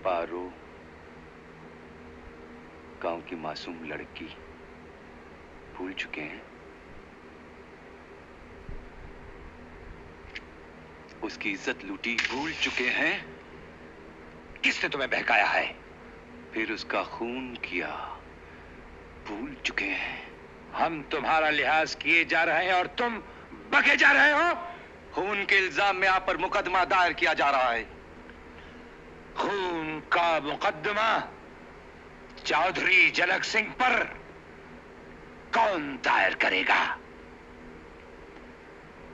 पारो, गांव की मासूम लड़की भूल चुके हैं? उसकी इज्जत लूटी भूल चुके हैं? किसने तुम्हें बहकाया है? फिर उसका खून किया भूल चुके हैं? हम तुम्हारा लिहाज किए जा रहे हैं और तुम बके जा रहे हो। खून के इल्जाम में आप पर मुकदमा दायर किया जा रहा है। खून का मुकदमा चौधरी जनक सिंह पर कौन दायर करेगा?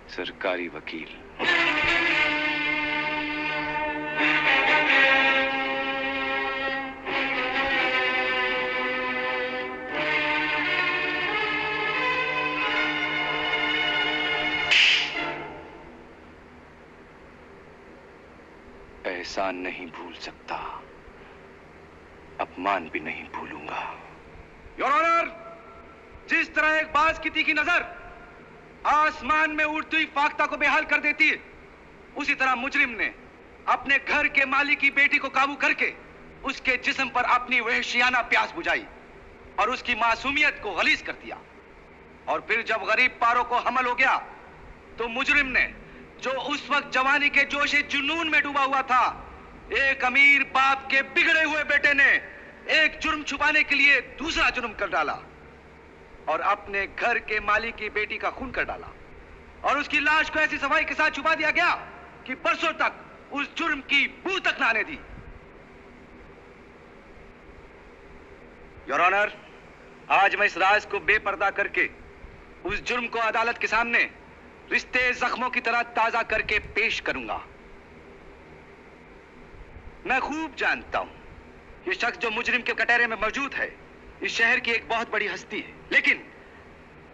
सरकारी वकील। एहसान नहीं भूल सकता, अपमान भी नहीं भूलूंगा। योर ऑनर, जिस तरह एक बाज की तीखी नजर आसमान में उड़ती हुई फाख्ता को बेहाल कर देती है, उसी तरह मुजरिम ने अपने घर के मालिक की बेटी को काबू करके उसके जिस्म पर अपनी वहशियाना प्यास बुझाई और उसकी मासूमियत को गलीज कर दिया। और फिर जब गरीब पारो को हमल हो गया तो मुजरिम ने, जो उस वक्त जवानी के जोशे जुनून में डूबा हुआ था, एक अमीर बाप के बिगड़े हुए बेटे ने एक जुर्म छुपाने के लिए दूसरा जुर्म कर डाला और अपने घर के मालिक की बेटी का खून कर डाला और उसकी लाश को ऐसी सफाई के साथ छुपा दिया गया कि बरसों तक उस जुर्म की बू तक ना आने दी। योर ऑनर, आज मैं इस राज को बेपर्दा करके उस जुर्म को अदालत के सामने रिश्ते जख्मों की तरह ताजा करके पेश करूंगा। मैं खूब जानता हूं ये शख्स जो मुजरिम के कटहरे में मौजूद है इस शहर की एक बहुत बड़ी हस्ती है, लेकिन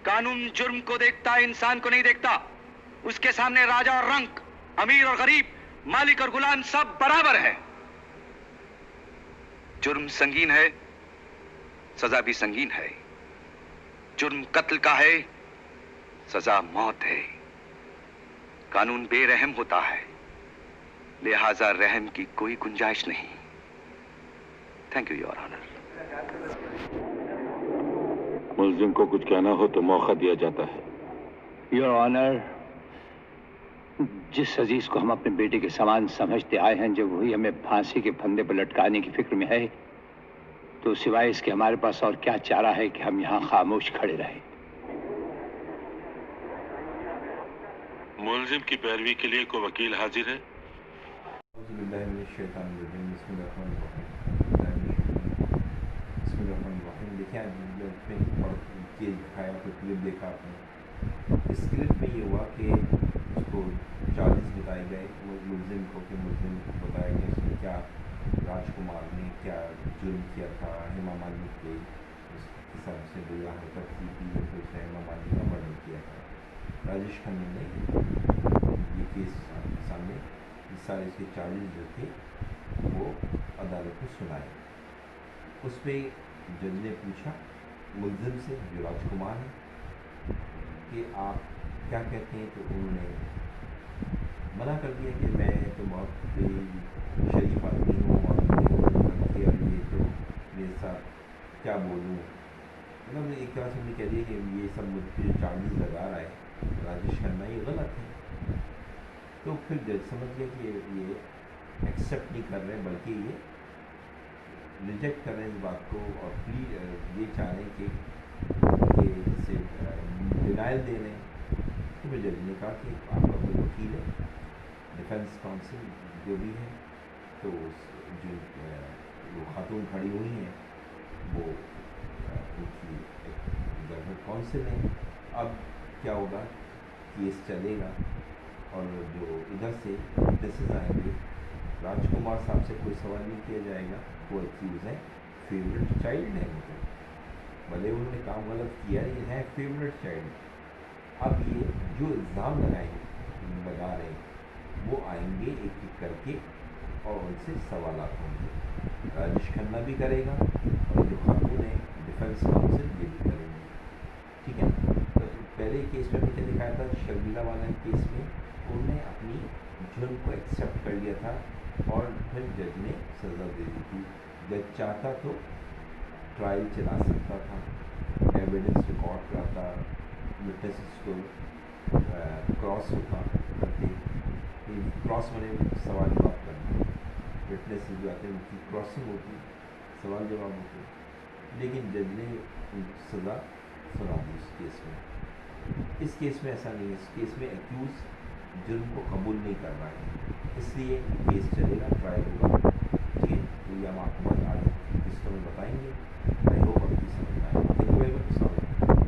कानून जुर्म को देखता है, इंसान को नहीं देखता। उसके सामने राजा और रंक, अमीर और गरीब, मालिक और गुलाम सब बराबर है। जुर्म संगीन है, सजा भी संगीन है। जुर्म कत्ल का है, सजा मौत है। कानून बेरहम होता है, लिहाजा रहम की कोई गुंजाइश नहीं। Thank you your honour. मुल्जिम को कुछ कहना हो तो मौका दिया जाता है। योर ऑनर, जिस अजीज को हम अपने बेटे के समान समझते आए हैं, जब वही हमें फांसी के फंदे पर लटकाने की फिक्र में है, तो सिवाय इसके हमारे पास और क्या चारा है कि हम यहाँ खामोश खड़े रहें। मुल्जिम की पैरवी के लिए कोई वकील हाजिर है? देखिए दिखाया तो क्लिप देखा आपने। इस क्लिप में ये हुआ कि उसको चार्जेस बताए गए मुल्जिम को, कि मुल्जिम बताया गया उसने क्या, राजकुमार ने क्या जुर्म किया था, हेमा मालिनी के हिसाब से बुरा हरकत की थी, तो उसने हेमा मालिनी का मर्डर किया था। राजेश खन्ना ने ये केस सामने ये सारे इसके चार्जेस जो थे वो अदालत को सुनाए। उस पर जज ने पूछा मुल्जिम से, जो राजकुमार है, कि आप क्या कहते हैं, तो उन्होंने मना कर दिया कि मैं तो बहुत शरीफ आदमी हूँ और ये तो मेरे साथ क्या बोलूँ। मतलब एक तरह से हमने कह दिया कि ये सब मुझ पर चार्जेस लगा रहा है राजेश खन्ना, ये गलत है। तो फिर जज समझ गया कि ये एक्सेप्ट नहीं कर रहे, बल्कि ये रिजेक्ट कर रहे हैं इस बात को और ये चाह रहे हैं कि जैसे डिनाइल दे रहे हैं। तो फिर जज ने कहा कि आपका कोई वकील है, डिफेंस काउंसिल जो भी है, तो जो खातून खड़ी हुई हैं वो उनकी जनरल काउंसिल है। अब क्या होगा, केस चलेगा और जो इधर से नोटिस आएंगे, राजकुमार साहब से कोई सवाल नहीं किया जाएगा, वो एक्यूज है, फेवरेट चाइल्ड है, मतलब भले उन्होंने काम गलत किया, ये है फेवरेट चाइल्ड। अब ये जो इल्ज़ाम लगा रहे हैं वो आएंगे एक एक करके और उनसे सवालात होंगे। राजेश खन्ना भी करेगा और जो खातून है डिफेंस काउंसिल ये भी करेंगे, ठीक है। तो पहले केस में भी क्या दिखाया था, शर्मिला वाला केस में उन्होंने अपनी जुर्म को एक्सेप्ट कर लिया था और फिर जज ने सज़ा दे दी थी। जज चाहता तो ट्रायल चला सकता था, एविडेंस रिकॉर्ड करता, विटनेसेस को क्रॉस होता करते, क्रॉस मैंने सवाल जवाब करना, विटनेसेस जो आते हैं उनकी क्रॉसिंग होती, सवाल जवाब होते, लेकिन जज ने सज़ा सुना दी इस केस में। इस केस में ऐसा नहीं है, इस केस में एक्यूज़ जुर्म को कबूल नहीं कर रहा है, इसलिए केस चलेगा, ट्रायल होगा। ठीक है, तो ये हम आपको आगे किस्तों में बताएंगे। आई होप आपकी समझ में आए। Thank you very much.